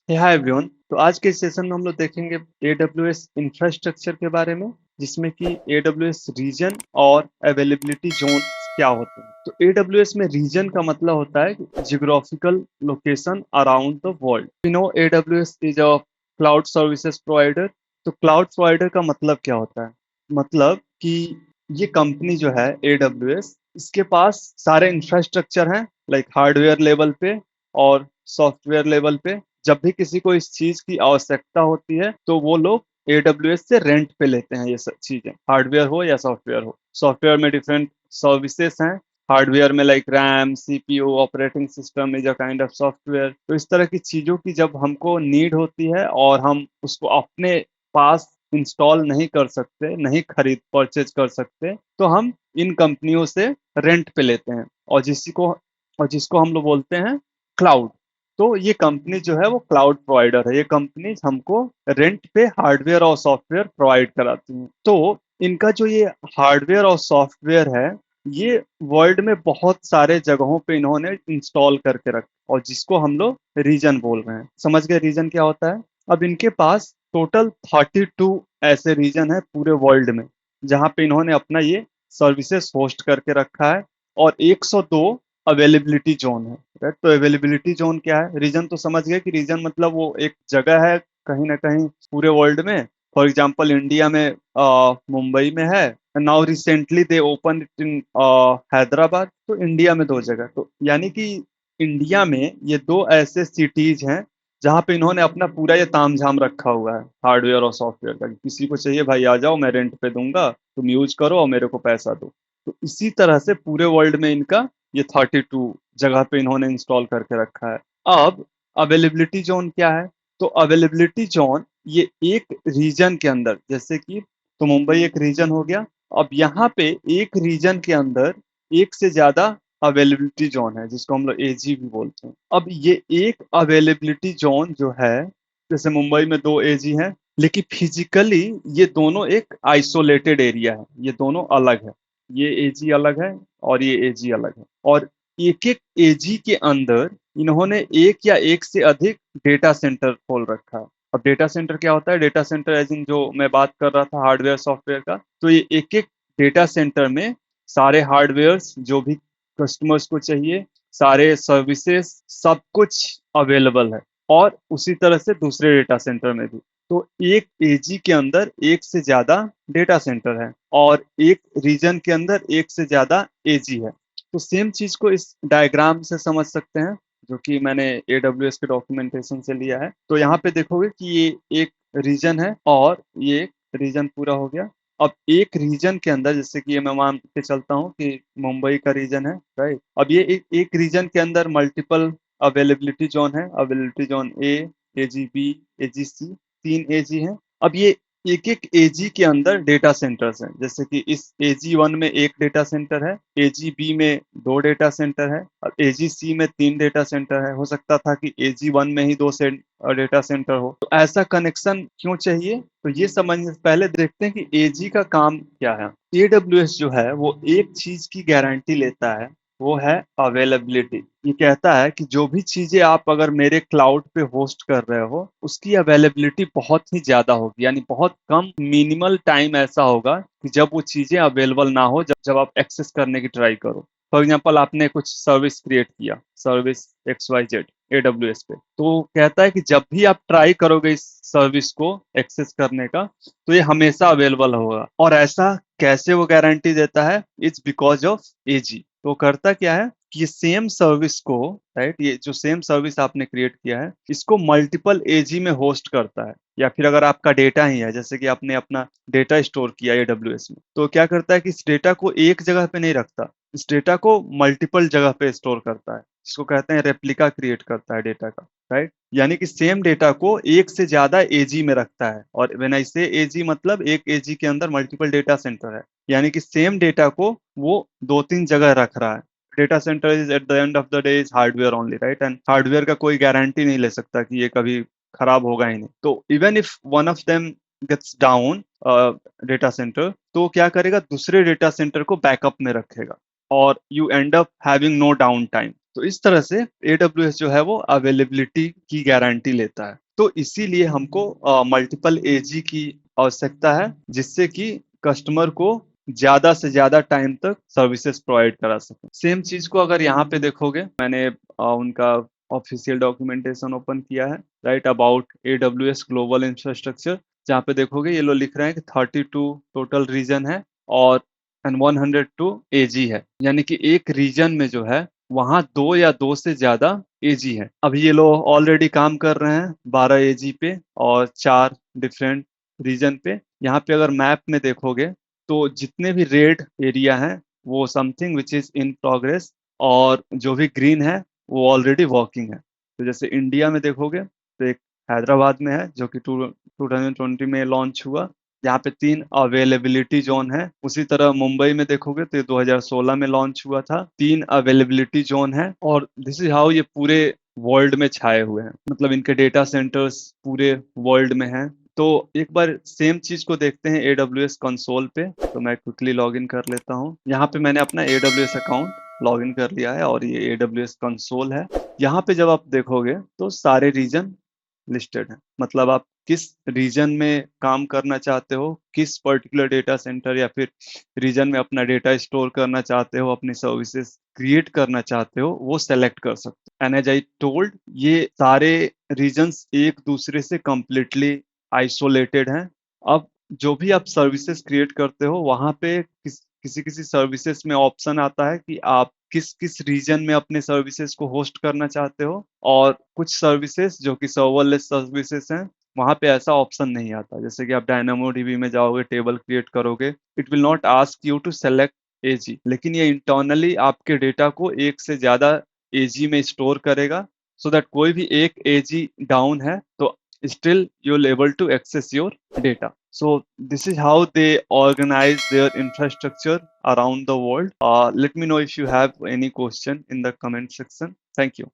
Hi everyone. तो आज के सेशन में हम लोग देखेंगे AWS इंफ्रास्ट्रक्चर के बारे में, जिसमें कि AWS रीजन और अवेलेबिलिटी जोन क्या होते हैं। तो AWS में रीजन का मतलब होता है geographical location around the world. You know AWS is a cloud services provider. तो क्लाउड प्रोवाइडर का मतलब क्या होता है? मतलब कि ये कंपनी जो है AWS, इसके पास सारे इंफ्रास्ट्रक्चर हैं, लाइक हार्डवेयर लेवल पे और सॉफ्टवेयर लेवल पे। जब भी किसी को इस चीज की आवश्यकता होती है तो वो लोग AWS से रेंट पे लेते हैं ये सब चीजें, हार्डवेयर हो या सॉफ्टवेयर हो। सॉफ्टवेयर में डिफरेंट सर्विसेज हैं। हार्डवेयर में like RAM, CPU, operating system is a kind of software. तो इस तरह की चीजों की जब हमको नीड होती है और हम उसको अपने पास इंस्टॉल नहीं कर सकते, नहीं खरीद परचेज कर सकते, तो हम इन कंपनियों से रेंट पे लेते हैं, और जिसको हम लोग बोलते हैं क्लाउड। तो ये कंपनी जो है वो क्लाउड प्रोवाइडर है। ये कंपनी हमको रेंट पे हार्डवेयर और सॉफ्टवेयर प्रोवाइड कराती है। तो इनका जो ये हार्डवेयर और सॉफ्टवेयर है, ये वर्ल्ड में बहुत सारे जगहों पे इन्होंने इंस्टॉल करके रखा, और जिसको हम लोग रीजन बोल रहे हैं। समझ गए रीजन क्या होता है? अब इनके पास टोटल 32 ऐसे रीजन है पूरे वर्ल्ड में, जहाँ पे इन्होंने अपना ये सर्विसेज होस्ट करके रखा है। और 102 अवेलेबिलिटी जोन है। राइट? तो अवेलेबिलिटी जोन क्या है? रीजन तो समझ गए कि रीजन मतलब वो एक जगह है कहीं ना कहीं पूरे वर्ल्ड में। फॉर एग्जांपल इंडिया में मुंबई में है। Now recently they open it in Hyderabad. तो इंडिया में दो जगह, तो यानी कि इंडिया में ये दो ऐसे सिटीज हैं जहाँ पे इन्होंने अपना पूरा ये तामझाम रखा हुआ है हार्डवेयर और सॉफ्टवेयर का। किसी को चाहिए भाई आ जाओ, मैं रेंट पे दूंगा, तुम यूज करो और मेरे को पैसा दो। तो इसी तरह से पूरे वर्ल्ड में इनका ये 32 जगह पे इन्होंने इंस्टॉल करके रखा है। अब अवेलेबिलिटी जोन क्या है? तो अवेलेबिलिटी जोन ये एक रीजन के अंदर, जैसे कि तो मुंबई एक रीजन हो गया। अब यहाँ पे एक रीजन के अंदर एक से ज्यादा अवेलेबिलिटी जोन है, जिसको हम लोग AG भी बोलते हैं। अब ये एक अवेलेबिलिटी जोन जो है, जैसे मुंबई में दो AG हैं, लेकिन फिजिकली ये दोनों एक आइसोलेटेड एरिया है, ये दोनों अलग है। ये AG अलग है और ये AG अलग है। और एक एक AG के अंदर इन्होंने एक या एक से अधिक डेटा सेंटर खोल रखा है। अब डेटा सेंटर क्या होता है? डेटा सेंटर एज इन जो मैं बात कर रहा था हार्डवेयर सॉफ्टवेयर का, तो ये एक एक डेटा सेंटर में सारे हार्डवेयर जो भी कस्टमर्स को चाहिए, सारे सर्विसेज, सब कुछ अवेलेबल है। और उसी तरह से दूसरे डेटा सेंटर में भी। तो एक AG के अंदर एक से ज्यादा डेटा सेंटर है, और एक रीजन के अंदर एक से ज्यादा AG है। तो सेम चीज को इस डायग्राम से समझ सकते हैं, जो कि मैंने AWS के डॉक्यूमेंटेशन से लिया है। तो यहाँ पे देखोगे कि ये एक रीजन है और ये एक रीजन पूरा हो गया। अब एक रीजन के अंदर, जैसे कि ये मैं मान के चलता हूँ कि मुंबई का रीजन है, राइट? अब ये एक रीजन के अंदर मल्टीपल अवेलेबिलिटी जोन है। Availability zone AG B, AG C, तीन AG हैं। अब ये एक एक AG के अंदर डेटा सेंटर्स हैं, जैसे कि इस AG1 में एक डेटा सेंटर है, AG B में दो डेटा सेंटर है, और AG C में तीन डेटा सेंटर है। हो सकता था कि AG1 में ही दो डेटा सेंटर हो। तो ऐसा कनेक्शन क्यों चाहिए? तो ये समझने से पहले देखते हैं कि AG का काम क्या है। AWS जो है वो एक चीज की गारंटी लेता है, वो है अवेलेबिलिटी। ये कहता है कि जो भी चीजें आप अगर मेरे क्लाउड पे होस्ट कर रहे हो, उसकी अवेलेबिलिटी बहुत ही ज्यादा होगी, यानी बहुत कम मिनिमल टाइम ऐसा होगा कि जब वो चीजें अवेलेबल ना हो, जब आप एक्सेस करने की ट्राई करो। फॉर एग्जाम्पल आपने कुछ सर्विस क्रिएट किया, सर्विस XYZ AWS पे, तो वो कहता है कि जब भी आप ट्राई करोगे इस सर्विस को एक्सेस करने का, तो ये हमेशा अवेलेबल होगा। और ऐसा कैसे वो गारंटी देता है? It's because of AG। तो करता क्या है कि ये सेम सर्विस को, राइट, ये जो सेम सर्विस आपने क्रिएट किया है, इसको मल्टीपल AG में होस्ट करता है। या फिर अगर आपका डेटा ही है, जैसे कि आपने अपना डेटा स्टोर किया AWS में, तो क्या करता है कि इस डेटा को एक जगह पे नहीं रखता, इस डेटा को मल्टीपल जगह पे स्टोर करता है, जिसको कहते हैं रेप्लिका क्रिएट करता है डेटा का। राइट? यानी कि सेम डेटा को एक से ज्यादा AG में रखता है। और व्हेन आई से AG, मतलब एक AG के अंदर मल्टीपल डेटा सेंटर है, यानी कि सेम डेटा को वो दो तीन जगह रख रहा है। Data centre is at the end of the day is hardware only, right? And hardware का कोई गारंटी नहीं ले सकता कि ये कभी खराब होगा ही नहीं। तो even if one of them gets down, data centre, तो क्या करेगा? दूसरे डेटा सेंटर को बैकअप में रखेगा, और you end up having no down time. तो इस तरह से AWS जो है वो अवेलेबिलिटी की गारंटी लेता है। तो इसीलिए हमको मल्टीपल एजी की आवश्यकता है, जिससे कि कस्टमर को ज्यादा से ज्यादा टाइम तक सर्विसेज प्रोवाइड करा सके। सेम चीज को अगर यहाँ पे देखोगे, मैंने उनका ऑफिशियल डॉक्यूमेंटेशन ओपन किया है, right, about AWS global infrastructure, जहाँ पे देखोगे ये लोग लिख रहे हैं कि 32 टोटल रीजन है और 102 एजी है, यानी कि एक रीजन में जो है वहां 2 या 2 से ज्यादा एजी है। अभी ये लोग ऑलरेडी काम कर रहे हैं 12 एजी पे और 4 डिफरेंट रीजन पे। यहाँ पे अगर मैप में देखोगे तो जितने भी रेड एरिया हैं वो something which is in progress, और जो भी ग्रीन है वो ऑलरेडी वर्किंग है। तो जैसे इंडिया में देखोगे तो एक हैदराबाद में है जो कि 2020 में लॉन्च हुआ, यहाँ पे 3 अवेलेबिलिटी जोन है। उसी तरह मुंबई में देखोगे तो ये 2016 में लॉन्च हुआ था, 3 अवेलेबिलिटी जोन है। और दिस इज हाउ ये पूरे वर्ल्ड में छाए हुए हैं, मतलब इनके डेटा सेंटर्स पूरे वर्ल्ड में हैं। तो एक बार सेम चीज को देखते हैं AWS कंसोल पे। तो मैं क्विकली लॉगिन कर लेता हूँ। यहाँ पे मैंने अपना AWS अकाउंट लॉगिन कर लिया है और ये AWS कंसोल है। यहाँ पे जब आप देखोगे तो सारे रीजन लिस्टेड है, मतलब आप किस रीजन में काम करना चाहते हो, किस पर्टिकुलर डेटा सेंटर या फिर रीजन में अपना डेटा स्टोर करना चाहते हो, अपनी सर्विसेज क्रिएट करना चाहते हो, वो सेलेक्ट कर सकते हो। एंड एज आई टोल्ड, ये सारे रीजन्स एक दूसरे से कंप्लीटली आइसोलेटेड हैं। अब जो भी आप सर्विसेज क्रिएट करते हो वहां पे किसी किसी सर्विसेज में ऑप्शन आता है कि आप किस किस रीजन में अपने सर्विसेज को होस्ट करना चाहते हो, और कुछ सर्विसेज जो कि सर्वरलेस सर्विसेज हैं वहां पे ऐसा ऑप्शन नहीं आता। जैसे कि आप DynamoDB में जाओगे, टेबल क्रिएट करोगे, it will not ask you to select AZ, लेकिन ये इंटरनली आपके डेटा को एक से ज्यादा एजी में स्टोर करेगा, सो दैट कोई भी एक एजी डाउन है तो still you'll able to access your data. So this is how they organize their infrastructure around the world. Let me know if you have any question in the comment section. Thank you.